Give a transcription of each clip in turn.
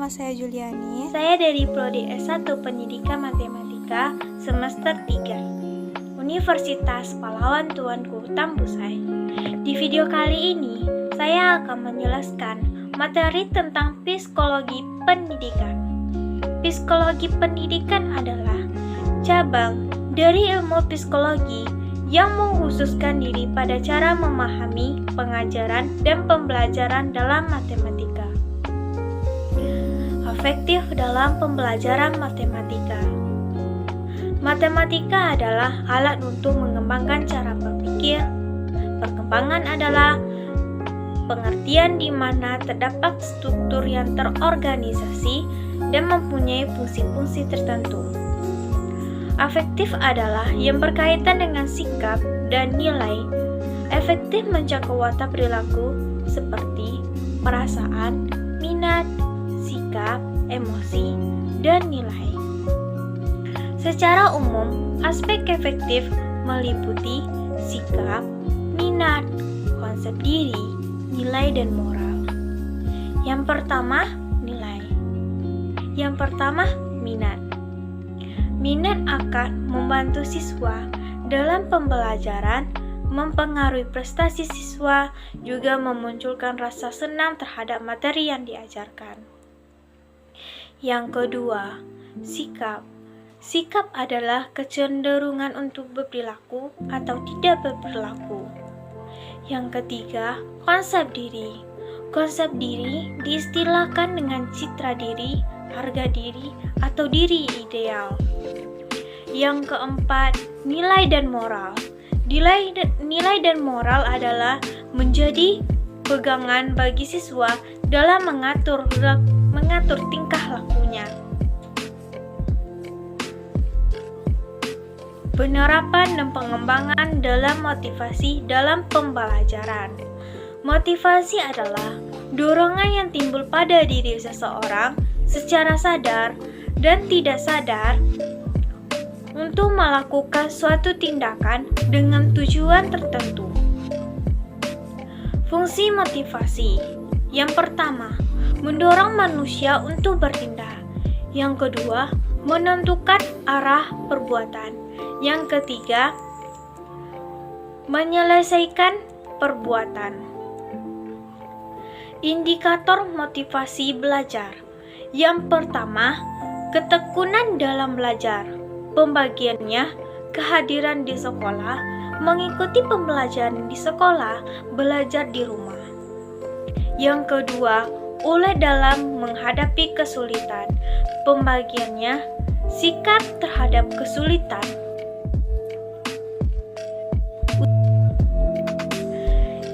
saya Juliani. Saya dari Prodi S1 Pendidikan Matematika semester 3 Universitas Pahlawan Tuanku Tambusai. Di video kali ini, saya akan menjelaskan materi tentang psikologi pendidikan. Psikologi pendidikan adalah cabang dari ilmu psikologi yang mengkhususkan diri pada cara memahami pengajaran dan pembelajaran dalam matematika. Afektif dalam pembelajaran matematika. Matematika adalah alat untuk mengembangkan cara berpikir. Perkembangan adalah pengertian di mana terdapat struktur yang terorganisasi dan mempunyai fungsi-fungsi tertentu. Afektif adalah yang berkaitan dengan sikap dan nilai. Efektif mencakup watak perilaku seperti perasaan, minat, sikap, emosi, dan nilai. Secara umum, aspek efektif meliputi sikap, minat, konsep diri, nilai, dan moral. Yang pertama, nilai. Yang pertama, minat. Minat akan membantu siswa dalam pembelajaran, mempengaruhi prestasi siswa, juga memunculkan rasa senang terhadap materi yang diajarkan. Yang kedua, sikap. Sikap adalah kecenderungan untuk berperilaku atau tidak berperilaku. Yang ketiga, konsep diri. Konsep diri diistilahkan dengan citra diri, harga diri, atau diri ideal. Yang keempat, nilai dan moral. Nilai dan moral adalah menjadi pegangan bagi siswa dalam mengatur tingkah lakunya. Penerapan dan pengembangan dalam motivasi dalam pembelajaran. Motivasi adalah dorongan yang timbul pada diri seseorang secara sadar dan tidak sadar untuk melakukan suatu tindakan dengan tujuan tertentu. Fungsi motivasi. Yang pertama, mendorong manusia untuk bertindak. Yang kedua, menentukan arah perbuatan. Yang ketiga, menyelesaikan perbuatan. Indikator motivasi belajar. Yang pertama, ketekunan dalam belajar. Pembagiannya, kehadiran di sekolah, mengikuti pembelajaran di sekolah, belajar di rumah. Yang kedua, ulet dalam menghadapi kesulitan. Pembagiannya, sikap terhadap kesulitan.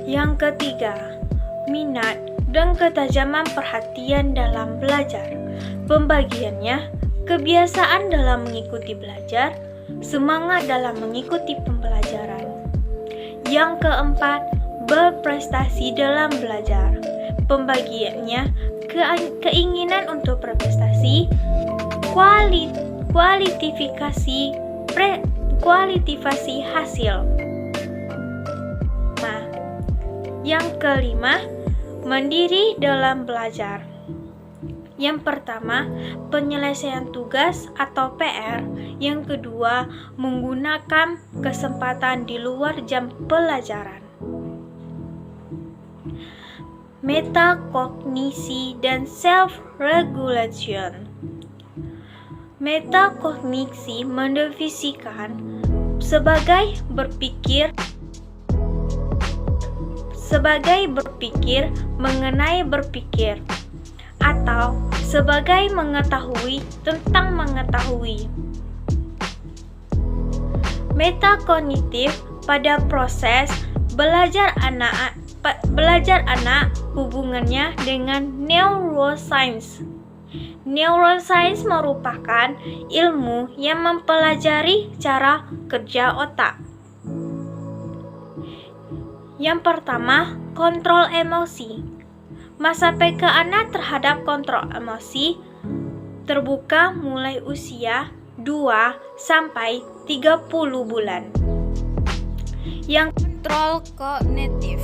Yang ketiga, minat dan ketajaman perhatian dalam belajar. Pembagiannya, kebiasaan dalam mengikuti belajar, semangat dalam mengikuti pembelajaran. Yang keempat, berprestasi dalam belajar. Pembagiannya, keinginan untuk berprestasi, kualifikasi hasil. Nah, yang kelima, mandiri dalam belajar. Yang pertama, penyelesaian tugas atau PR. Yang kedua, menggunakan kesempatan di luar jam pelajaran. Metakognisi dan self-regulation. Metakognisi mendefinisikan sebagai berpikir mengenai berpikir, atau sebagai mengetahui tentang mengetahui. Metakognitif pada proses belajar anak hubungannya dengan neuroscience. Neuroscience merupakan ilmu yang mempelajari cara kerja otak. Yang pertama, kontrol emosi. Masa PK anak terhadap kontrol emosi terbuka mulai usia 2 sampai 30 bulan. Yang kontrol kognitif.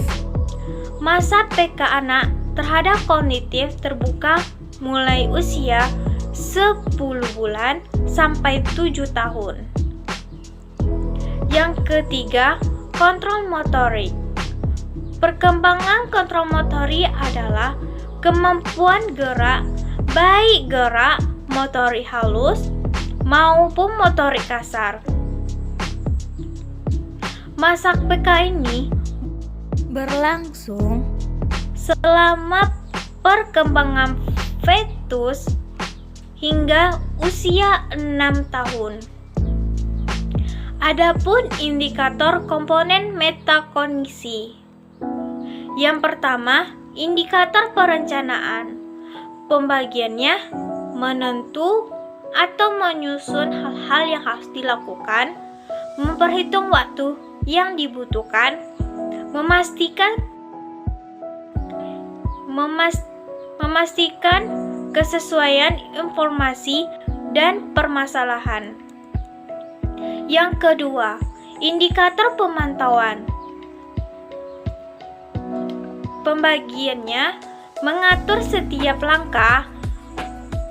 Masa PK anak terhadap kognitif terbuka mulai usia 10 bulan sampai 7 tahun. Yang ketiga, kontrol motorik. Perkembangan kontrol motorik adalah kemampuan gerak, baik gerak motorik halus maupun motorik kasar. Masa PK ini berlangsung selama perkembangan fetus hingga usia 6 tahun. Adapun indikator komponen metakognisi. Yang pertama, indikator perencanaan. Pembagiannya menentu atau menyusun hal-hal yang harus dilakukan, memperhitung waktu yang dibutuhkan, memastikan kesesuaian informasi dan permasalahan. Yang kedua, indikator pemantauan. Pembagiannya mengatur setiap langkah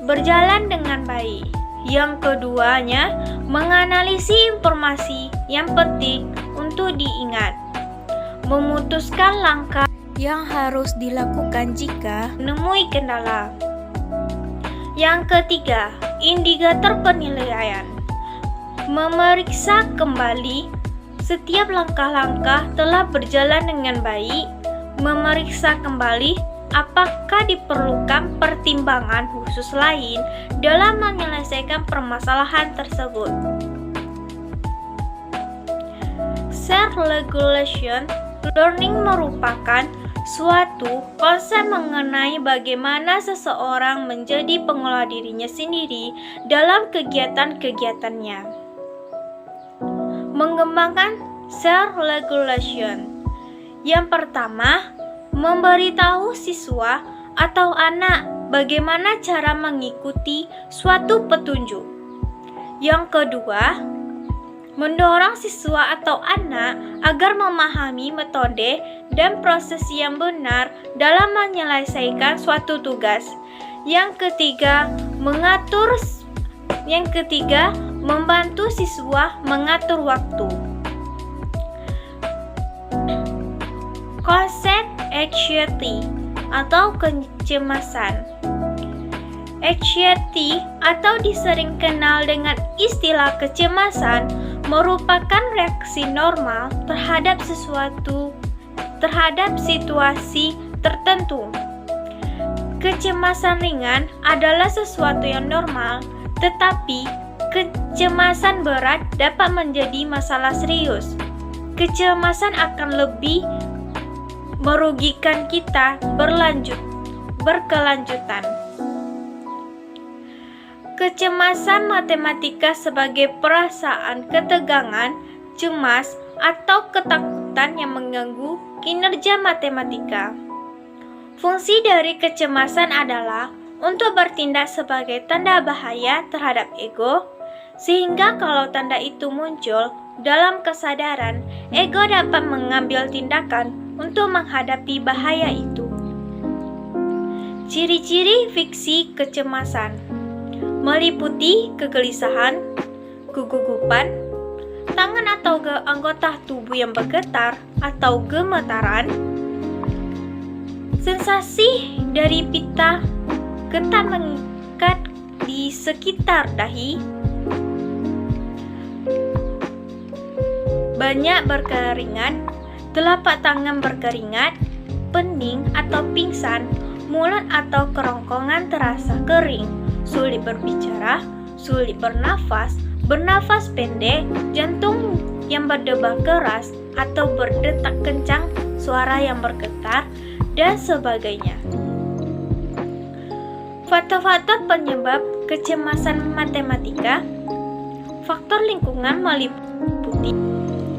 berjalan dengan baik. Yang keduanya, menganalisis informasi yang penting untuk diingat, memutuskan langkah yang harus dilakukan jika menemui kendala. Yang ketiga, indikator penilaian. Memeriksa kembali setiap langkah-langkah telah berjalan dengan baik, memeriksa kembali apakah diperlukan pertimbangan khusus lain dalam menyelesaikan permasalahan tersebut. Self-regulation learning merupakan suatu konsep mengenai bagaimana seseorang menjadi pengelola dirinya sendiri dalam kegiatan-kegiatannya. Mengembangkan self-regulation. Yang pertama, memberitahu siswa atau anak bagaimana cara mengikuti suatu petunjuk. Yang kedua, mendorong siswa atau anak agar memahami metode dan proses yang benar dalam menyelesaikan suatu tugas. Yang ketiga, membantu siswa mengatur waktu. Konsep anxiety atau kecemasan. Anxiety atau disering kenal dengan istilah kecemasan merupakan reaksi normal terhadap situasi tertentu. Kecemasan ringan adalah sesuatu yang normal, tetapi kecemasan berat dapat menjadi masalah serius. Kecemasan akan lebih merugikan kita berkelanjutan. Kecemasan matematika sebagai perasaan ketegangan, cemas, atau ketakutan yang mengganggu kinerja matematika. Fungsi dari kecemasan adalah untuk bertindak sebagai tanda bahaya terhadap ego, sehingga kalau tanda itu muncul dalam kesadaran, ego dapat mengambil tindakan untuk menghadapi bahaya itu. Ciri-ciri fiksi kecemasan meliputi kegelisahan, kegugupan, tangan atau anggota tubuh yang bergetar atau gemetaran, sensasi dari pita getah mengikat di sekitar dahi, banyak berkeringat, telapak tangan berkeringat, pening atau pingsan, mulut atau kerongkongan terasa kering, sulit berbicara, sulit bernafas pendek, jantung yang berdebar keras atau berdetak kencang, suara yang bergetar, dan sebagainya. Faktor-faktor penyebab kecemasan matematika. Faktor lingkungan meliputi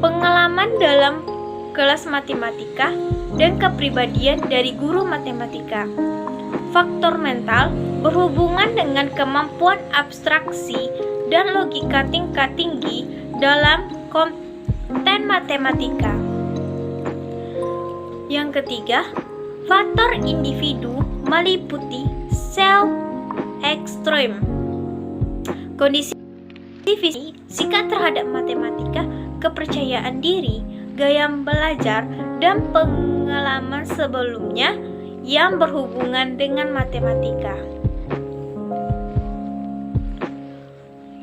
pengalaman dalam kelas matematika dan kepribadian dari guru matematika. Faktor mental berhubungan dengan kemampuan abstraksi dan logika tingkat tinggi dalam konten matematika. Yang ketiga, faktor individu meliputi self-esteem. Kondisi fisik, sikap terhadap matematika, kepercayaan diri, gaya belajar, dan pengalaman sebelumnya yang berhubungan dengan matematika.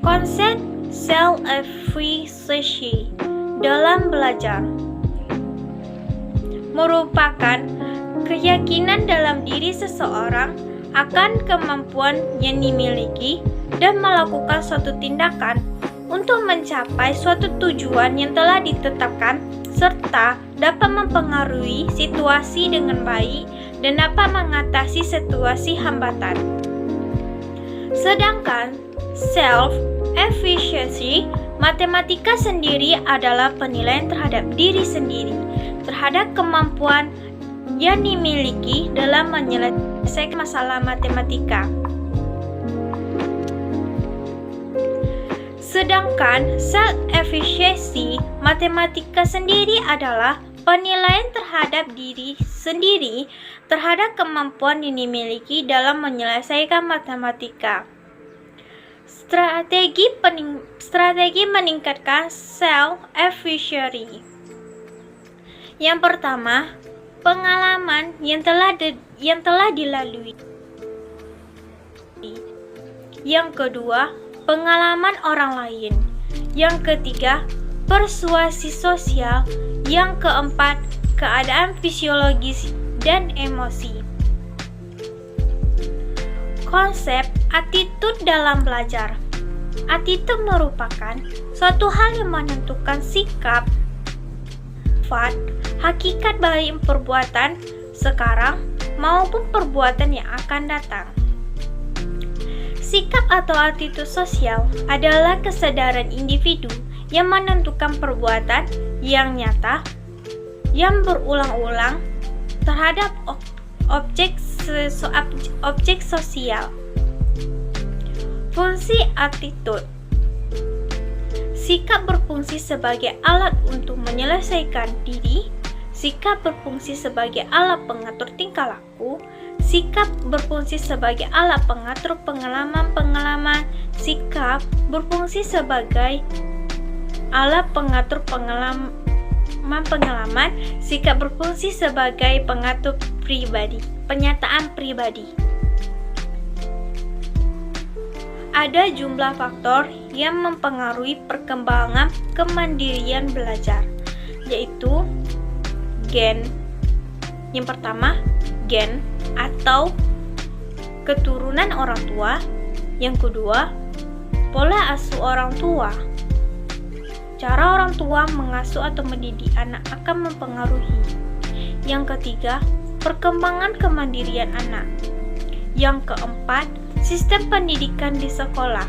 Konsep self-efficacy dalam belajar merupakan keyakinan dalam diri seseorang akan kemampuan yang dimiliki dan melakukan suatu tindakan untuk mencapai suatu tujuan yang telah ditetapkan serta dapat mempengaruhi situasi dengan baik dan dapat mengatasi situasi hambatan. Sedangkan self-efficacy matematika sendiri adalah penilaian terhadap diri sendiri, terhadap kemampuan yang dimiliki dalam menyelesaikan masalah matematika. Sedangkan self-efficacy matematika sendiri adalah penilaian terhadap diri sendiri terhadap kemampuan yang dimiliki dalam menyelesaikan matematika. Strategi meningkatkan self-efficacy. Yang pertama, pengalaman yang telah dilalui. Yang kedua, pengalaman orang lain. Yang ketiga, persuasi sosial. Yang keempat, keadaan fisiologis dan emosi. Konsep attitude dalam belajar. Attitude merupakan suatu hal yang menentukan sikap, sifat, hakikat baik perbuatan sekarang maupun perbuatan yang akan datang. Sikap atau attitude sosial adalah kesadaran individu yang menentukan perbuatan yang nyata, yang berulang-ulang terhadap objek sosial. Fungsi attitude. Sikap berfungsi sebagai alat untuk menyelesaikan diri, sikap berfungsi sebagai alat pengatur tingkah laku, sikap berfungsi sebagai alat pengatur pengalaman, sikap berfungsi sebagai alat pengatur pengalaman, sikap berfungsi sebagai pengatur pribadi, penyataan pribadi. Ada jumlah faktor yang mempengaruhi perkembangan kemandirian belajar, yaitu gen. Yang pertama, gen atau keturunan orang tua. Yang kedua, pola asuh orang tua. Cara orang tua mengasuh atau mendidik anak akan mempengaruhi. Yang ketiga, perkembangan kemandirian anak. Yang keempat, sistem pendidikan di sekolah.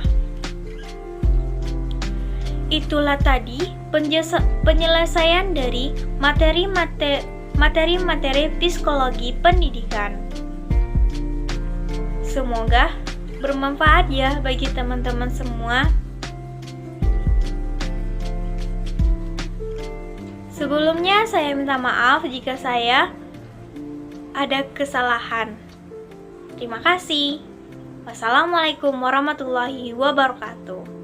Itulah tadi penyelesaian dari materi-materi psikologi pendidikan. Semoga bermanfaat ya bagi teman-teman semua. Sebelumnya saya minta maaf jika saya ada kesalahan. Terima kasih. Wassalamualaikum warahmatullahi wabarakatuh.